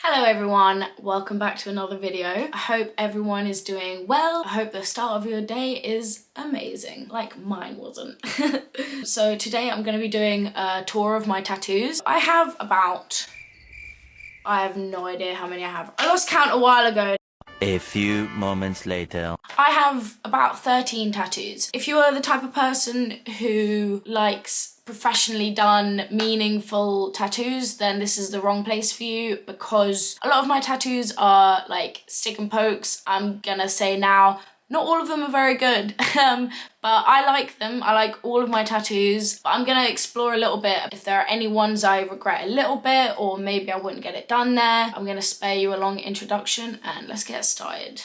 Hello everyone, welcome back to another video. I hope everyone is doing well. I hope the start of your day is amazing, like mine wasn't. So today I'm going to be doing a tour of my tattoos. I have no idea how many I have. I lost count a while ago. A few moments later. I have about 13 tattoos. If you are the type of person who likes professionally done, meaningful tattoos, then this is the wrong place for you, because a lot of my tattoos are like stick and pokes. I'm gonna say now, not all of them are very good, but I like them. I like all of my tattoos, but I'm gonna explore a little bit. If there are any ones I regret a little bit, or maybe I wouldn't get it done there, I'm gonna spare you a long introduction and let's get started.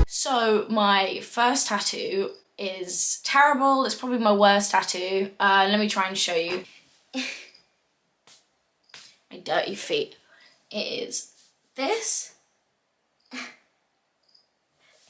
So my first tattoo is terrible. It's probably my worst tattoo. Let me try and show you. My dirty feet. It is this.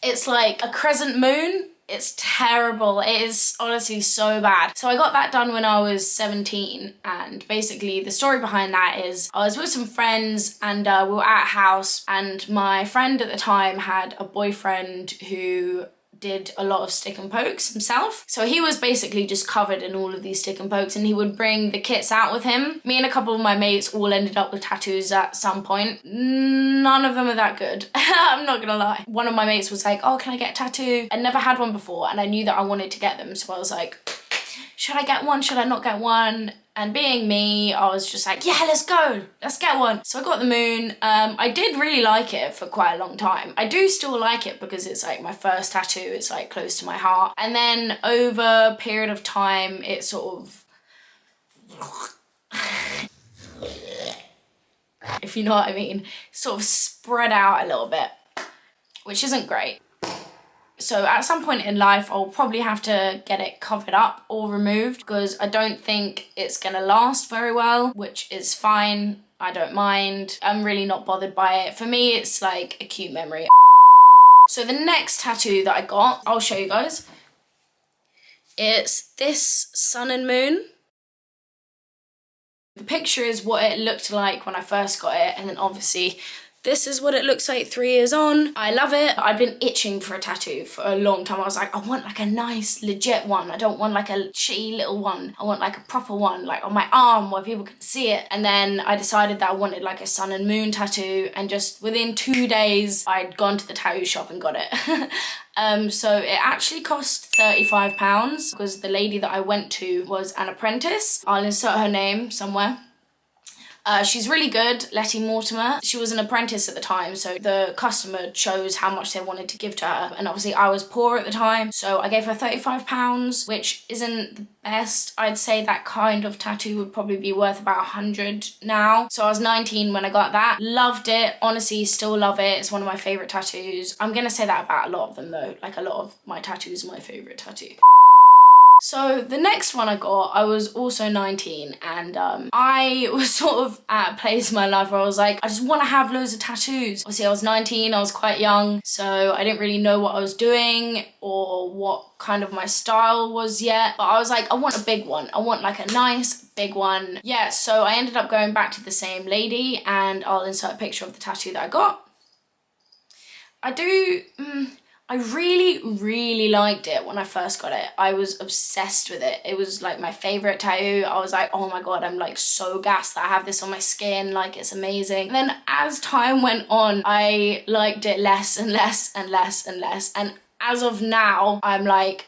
It's like a crescent moon. It's terrible. It is honestly so bad. So I got that done when I was 17, and basically the story behind that is I was with some friends and we were at a house, and my friend at the time had a boyfriend who did a lot of stick and pokes himself. So he was basically just covered in all of these stick and pokes, and he would bring the kits out with him. Me and a couple of my mates all ended up with tattoos at some point. None of them are that good. I'm not gonna lie. One of my mates was like, oh, can I get a tattoo? I'd never had one before and I knew that I wanted to get them. So I was like, should I get one? Should I not get one? And being me, I was just like, yeah, let's go, let's get one. So I got the moon. I did really like it for quite a long time. I do still like it because it's like my first tattoo. It's like close to my heart. And then over a period of time, it sort of, if you know what I mean, sort of spread out a little bit, which isn't great. So at some point in life, I'll probably have to get it covered up or removed, because I don't think it's gonna last very well, which is fine. I don't mind. I'm really not bothered by it. For me, it's like a cute memory. So the next tattoo that I got, I'll show you guys. It's this sun and moon. The picture is what it looked like when I first got it, and then obviously this is what it looks like 3 years on. I love it. I've been itching for a tattoo for a long time. I was like, I want like a nice, legit one. I don't want like a shitty little one. I want like a proper one, like on my arm where people can see it. And then I decided that I wanted like a sun and moon tattoo, and just within 2 days, I'd gone to the tattoo shop and got it. So it actually cost £35 because the lady that I went to was an apprentice. I'll insert her name somewhere. She's really good, Letty Mortimer. She was an apprentice at the time, so the customer chose how much they wanted to give to her. And obviously I was poor at the time, so I gave her £35, which isn't the best. I'd say that kind of tattoo would probably be worth about 100 now. So I was 19 when I got that. Loved it, honestly, still love it. It's one of my favourite tattoos. I'm gonna say that about a lot of them though. Like a lot of my tattoos are my favourite tattoo. So the next one I got, I was also 19, and I was sort of at a place in my life where I was like, I just want to have loads of tattoos. Obviously I was 19, I was quite young, so I didn't really know what I was doing or what kind of my style was yet, but I was like, I want a big one. I want like a nice big one. Yeah, so I ended up going back to the same lady, and I'll insert a picture of the tattoo that I got. I really liked it when I first got it. I was obsessed with it. It was like my favorite tattoo. I was like, oh my god, I'm like so gassed that I have this on my skin, like it's amazing. And then as time went on, I liked it less and less and less and less. And as of now, I'm like,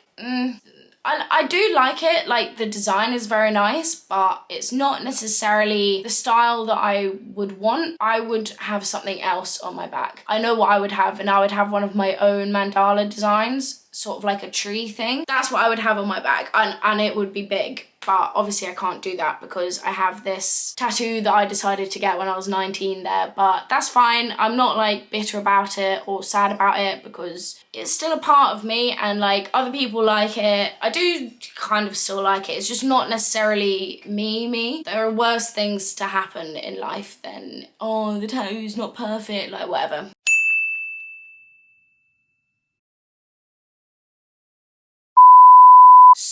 I do like it, like the design is very nice, but it's not necessarily the style that I would want. I would have something else on my back. I know what I would have, and I would have one of my own mandala designs, sort of like a tree thing. That's what I would have on my back, and it would be big. But obviously I can't do that because I have this tattoo that I decided to get when I was 19 there, but that's fine. I'm not like bitter about it or sad about it because it's still a part of me, and like other people like it. I do kind of still like it. It's just not necessarily me. There are worse things to happen in life than, oh, the tattoo's not perfect, like whatever.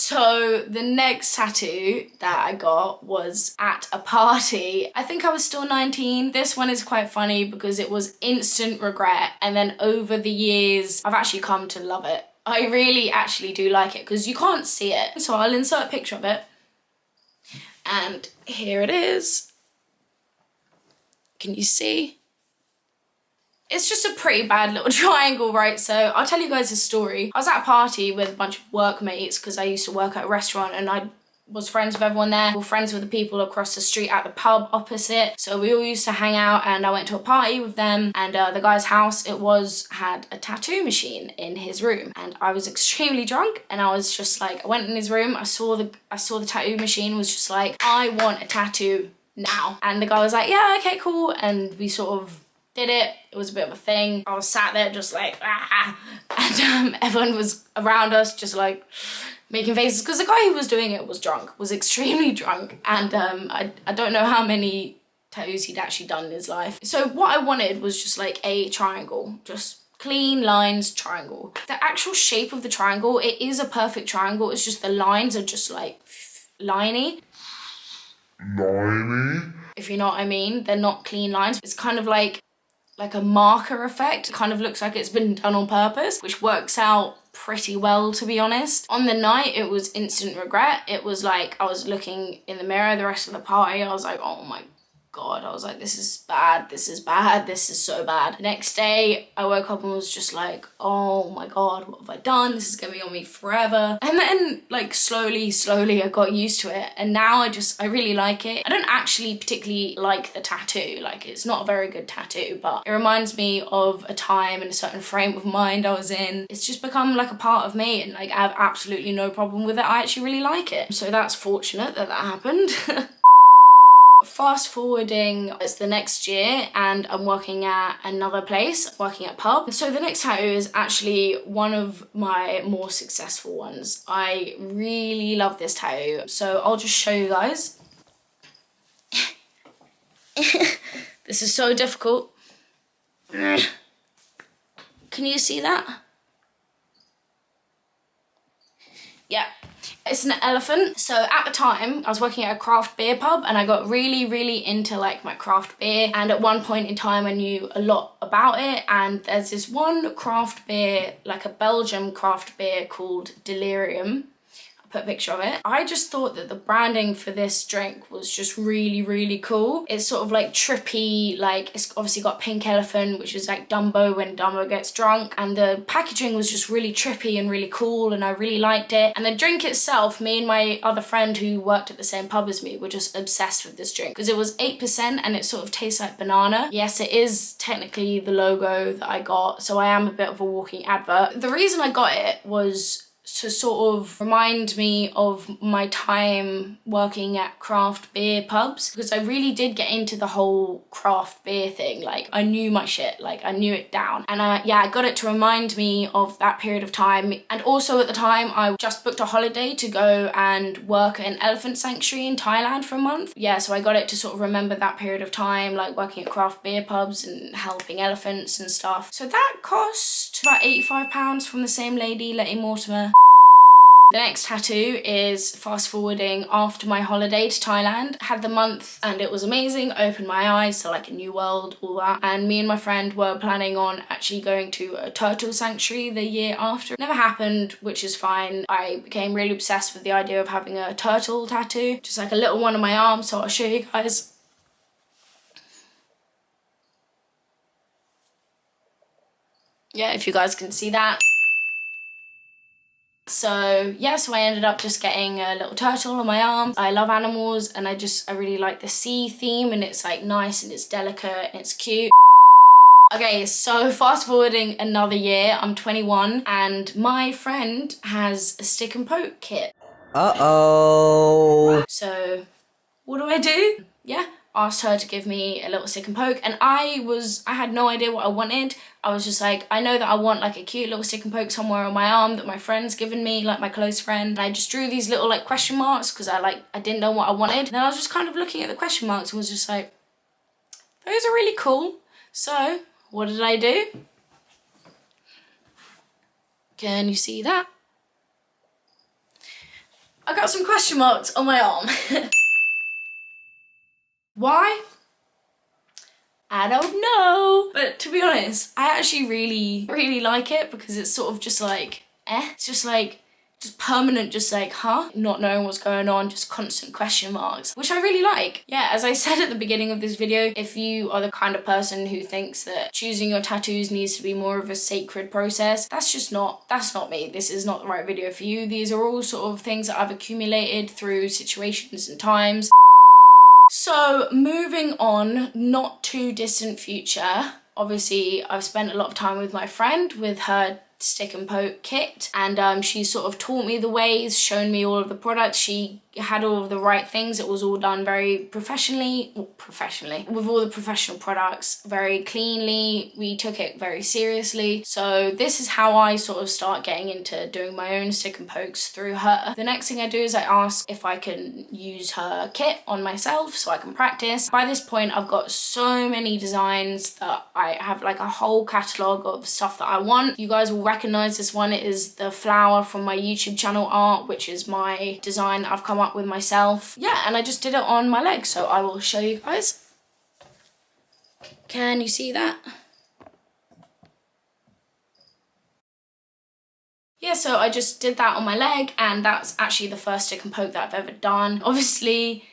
So the next tattoo that I got was at a party. I think I was still 19. This one is quite funny because it was instant regret, and then over the years I've actually come to love it. I really actually do like it because you can't see it. So I'll insert a picture of it. And here it is. Can you see? It's just a pretty bad little triangle, right? So I'll tell you guys a story. I was at a party with a bunch of workmates because I used to work at a restaurant, and I was friends with everyone there. We were friends with the people across the street at the pub opposite. So we all used to hang out, and I went to a party with them, and the guy's house, had a tattoo machine in his room. And I was extremely drunk, and I was just like, I went in his room, I saw the tattoo machine, was just like, I want a tattoo now. And the guy was like, yeah, okay, cool. And we sort of did it. It was a bit of a thing. I was sat there just like, ah, and everyone was around us just like making faces because the guy who was doing it was drunk, was extremely drunk, and I don't know how many tattoos he'd actually done in his life. So what I wanted was just like a triangle, just clean lines triangle. The actual shape of the triangle, it is a perfect triangle, it's just the lines are just like liney. If you know what I mean. They're not clean lines. It's kind of like a marker effect. It kind of looks like it's been done on purpose, which works out pretty well, to be honest. On the night, it was instant regret. It was like I was looking in the mirror the rest of the party. I was like, oh my God. I was like, this is bad, this is bad, this is so bad. The next day, I woke up and was just like, oh my God, what have I done? This is gonna be on me forever. And then like slowly, I got used to it. And now I really like it. I don't actually particularly like the tattoo. Like, it's not a very good tattoo, but it reminds me of a time and a certain frame of mind I was in. It's just become like a part of me, and like I have absolutely no problem with it. I actually really like it. So that's fortunate that happened. Fast forwarding, it's the next year and I'm working at another place, working at a pub. So the next tattoo is actually one of my more successful ones. I really love this tattoo. So I'll just show you guys. This is so difficult. Can you see that? Yeah. It's an elephant. So at the time, I was working at a craft beer pub, and I got really into like my craft beer. And at one point in time, I knew a lot about it. And there's this one craft beer, like a Belgian craft beer called Delirium. Put a picture of it. I just thought that the branding for this drink was just really cool. It's sort of like trippy, like it's obviously got pink elephant, which is like Dumbo when Dumbo gets drunk, and the packaging was just really trippy and really cool, and I really liked it. And the drink itself, me and my other friend who worked at the same pub as me were just obsessed with this drink because it was 8% and it sort of tastes like banana. Yes, it is technically the logo that I got, so I am a bit of a walking advert. The reason I got it was to sort of remind me of my time working at craft beer pubs, because I really did get into the whole craft beer thing. Like, I knew my shit, like I knew it down. And I got it to remind me of that period of time. And also at the time, I just booked a holiday to go and work at an elephant sanctuary in Thailand for a month. Yeah, so I got it to sort of remember that period of time, like working at craft beer pubs and helping elephants and stuff. So that cost about £85 from the same lady, Letty Mortimer. The next tattoo is fast forwarding after my holiday to Thailand. Had the month and it was amazing, opened my eyes to like a new world, all that. And me and my friend were planning on actually going to a turtle sanctuary the year after. Never happened, which is fine. I became really obsessed with the idea of having a turtle tattoo, just like a little one on my arm, so I'll show you guys. Yeah, if you guys can see that. So yeah, so I ended up just getting a little turtle on my arm. I love animals and I really like the sea theme, and it's like nice and it's delicate and it's cute. Okay, so fast forwarding another year, I'm 21 and my friend has a stick and poke kit. Uh-oh. So what do? Yeah, asked her to give me a little stick and poke, and I had no idea what I wanted. I was just like, I know that I want like a cute little stick and poke somewhere on my arm that my friend's given me, like my close friend. And I just drew these little like question marks because I didn't know what I wanted. And then I was just kind of looking at the question marks and was just like, those are really cool. So what did I do? Can you see that? I got some question marks on my arm. Why? I don't know. But to be honest, I actually really like it because it's sort of just like, it's just like, just permanent, just like, huh? Not knowing what's going on, just constant question marks, which I really like. Yeah, as I said at the beginning of this video, if you are the kind of person who thinks that choosing your tattoos needs to be more of a sacred process, that's not me. This is not the right video for you. These are all sort of things that I've accumulated through situations and times. So moving on, not too distant future, obviously I've spent a lot of time with my friend with her stick and poke kit, and she sort of taught me the ways, shown me all of the products. She had all of the right things. It was all done very professionally, with all the professional products, very cleanly. We took it very seriously. So this is how I sort of start getting into doing my own stick and pokes through her. The next thing I do is I ask if I can use her kit on myself so I can practice. By this point, I've got so many designs that I have like a whole catalogue of stuff that I want. You guys will recognize this one. It is the flower from my YouTube channel art, which is my design that I've come up with myself. Yeah, and I just did it on my leg, so I will show you guys. Can you see that? Yeah, so I just did that on my leg, and that's actually the first stick and poke that I've ever done. Obviously,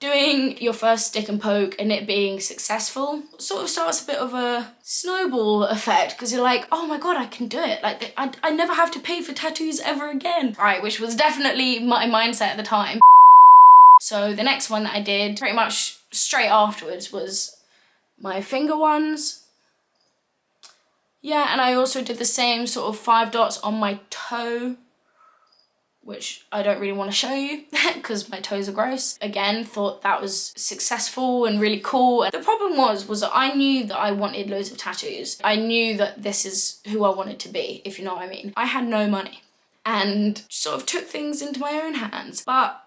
doing your first stick and poke and it being successful sort of starts a bit of a snowball effect, because you're like, oh my god, I can do it. Like, I never have to pay for tattoos ever again. Right, which was definitely my mindset at the time. So the next one that I did pretty much straight afterwards was my finger ones. Yeah, and I also did the same sort of 5 dots on my toe, which I don't really want to show you because my toes are gross. Again, thought that was successful and really cool. And the problem was that I knew that I wanted loads of tattoos. I knew that this is who I wanted to be, if you know what I mean. I had no money and sort of took things into my own hands. But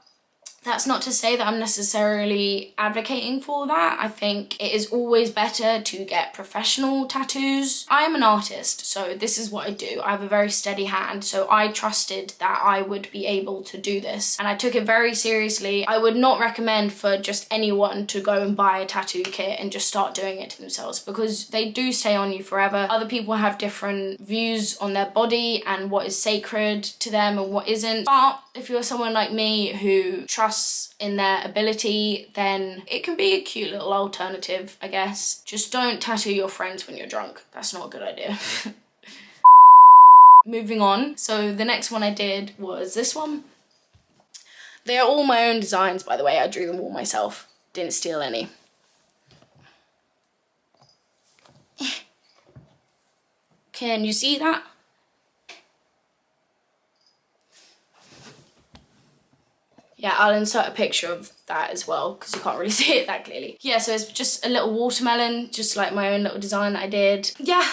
that's not to say that I'm necessarily advocating for that. I think it is always better to get professional tattoos. I am an artist, so this is what I do. I have a very steady hand, so I trusted that I would be able to do this, and I took it very seriously. I would not recommend for just anyone to go and buy a tattoo kit and just start doing it to themselves, because they do stay on you forever. Other people have different views on their body and what is sacred to them and what isn't. But if you're someone like me who trusts in their ability, then it can be a cute little alternative, I guess. Just don't tattoo your friends when you're drunk. That's not a good idea. Moving on. So the next one I did was this one. They are all my own designs, by the way. I drew them all myself. Didn't steal any. Can you see that? Yeah, I'll insert a picture of that as well because you can't really see it that clearly. Yeah, so it's just a little watermelon, just like my own little design that I did. Yeah,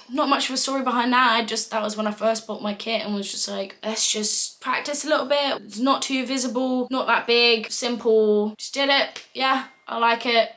not much of a story behind that. That was when I first bought my kit and was just like, let's just practice a little bit. It's not too visible, not that big, simple. Just did it. Yeah, I like it.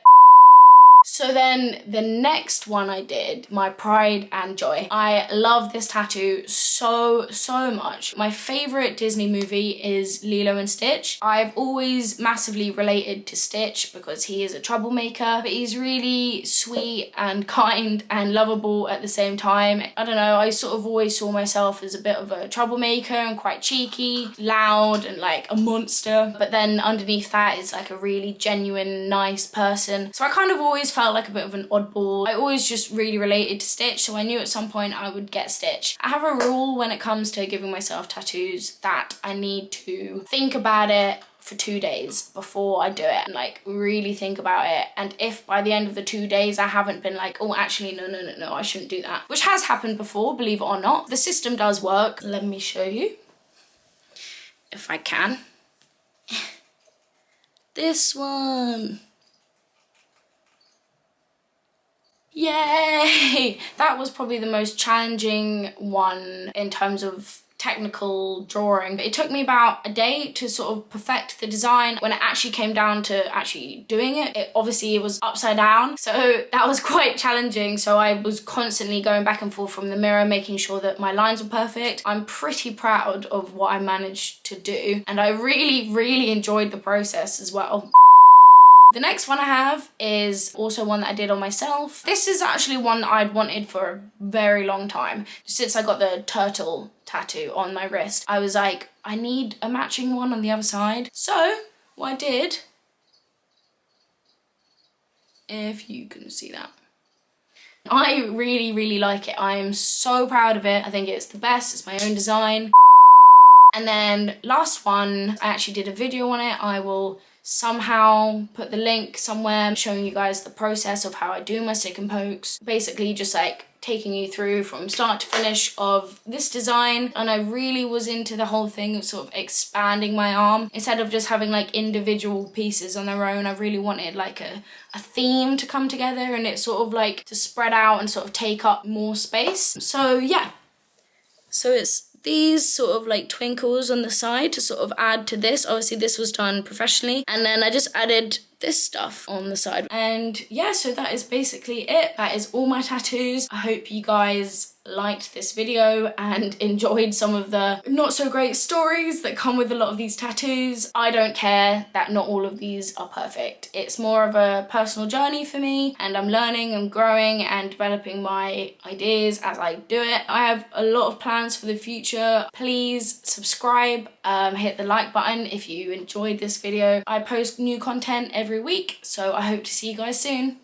So then the next one I did, my Pride and Joy. I love this tattoo so much. My favorite Disney movie is Lilo and Stitch. I've always massively related to Stitch because he is a troublemaker, but he's really sweet and kind and lovable at the same time. I don't know, I sort of always saw myself as a bit of a troublemaker and quite cheeky, loud and like a monster. But then underneath that is like a really genuine, nice person. So I kind of always felt like a bit of an oddball. I always just really related to Stitch, so I knew at some point I would get Stitch. I have a rule when it comes to giving myself tattoos that I need to think about it for 2 days before I do it and like really think about it. And if by the end of the 2 days I haven't been like, oh actually no, I shouldn't do that, which has happened before, believe it or not. The system does work. Let me show you if I can. This one. Yay! That was probably the most challenging one in terms of technical drawing. It took me about a day to sort of perfect the design. When it actually came down to actually doing it, obviously it was upside down, so that was quite challenging. So I was constantly going back and forth from the mirror, making sure that my lines were perfect. I'm pretty proud of what I managed to do, and I really enjoyed the process as well. The next one I have is also one that I did on myself. This is actually one that I'd wanted for a very long time. Since I got the turtle tattoo on my wrist, I was like, I need a matching one on the other side. So what I did, if you can see that, I really like it. I am so proud of it. I think it's the best. It's my own design. And then last one, I actually did a video on it. I will somehow put the link somewhere showing you guys the process of how I do my stick and pokes. Basically just like taking you through from start to finish of this design. And I really was into the whole thing of sort of expanding my arm. Instead of just having like individual pieces on their own, I really wanted like a theme to come together, and it sort of like to spread out and sort of take up more space. So yeah, so it's these sort of like twinkles on the side to sort of add to this. Obviously this was done professionally, and then I just added this stuff on the side. And yeah, so that is basically it. That is all my tattoos. I hope you guys liked this video and enjoyed some of the not so great stories that come with a lot of these tattoos. I don't care that not all of these are perfect. It's more of a personal journey for me, and I'm learning and growing and developing my ideas as I do it. I have a lot of plans for the future. Please subscribe, hit the like button if you enjoyed this video. I post new content every week, so I hope to see you guys soon.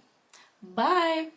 Bye.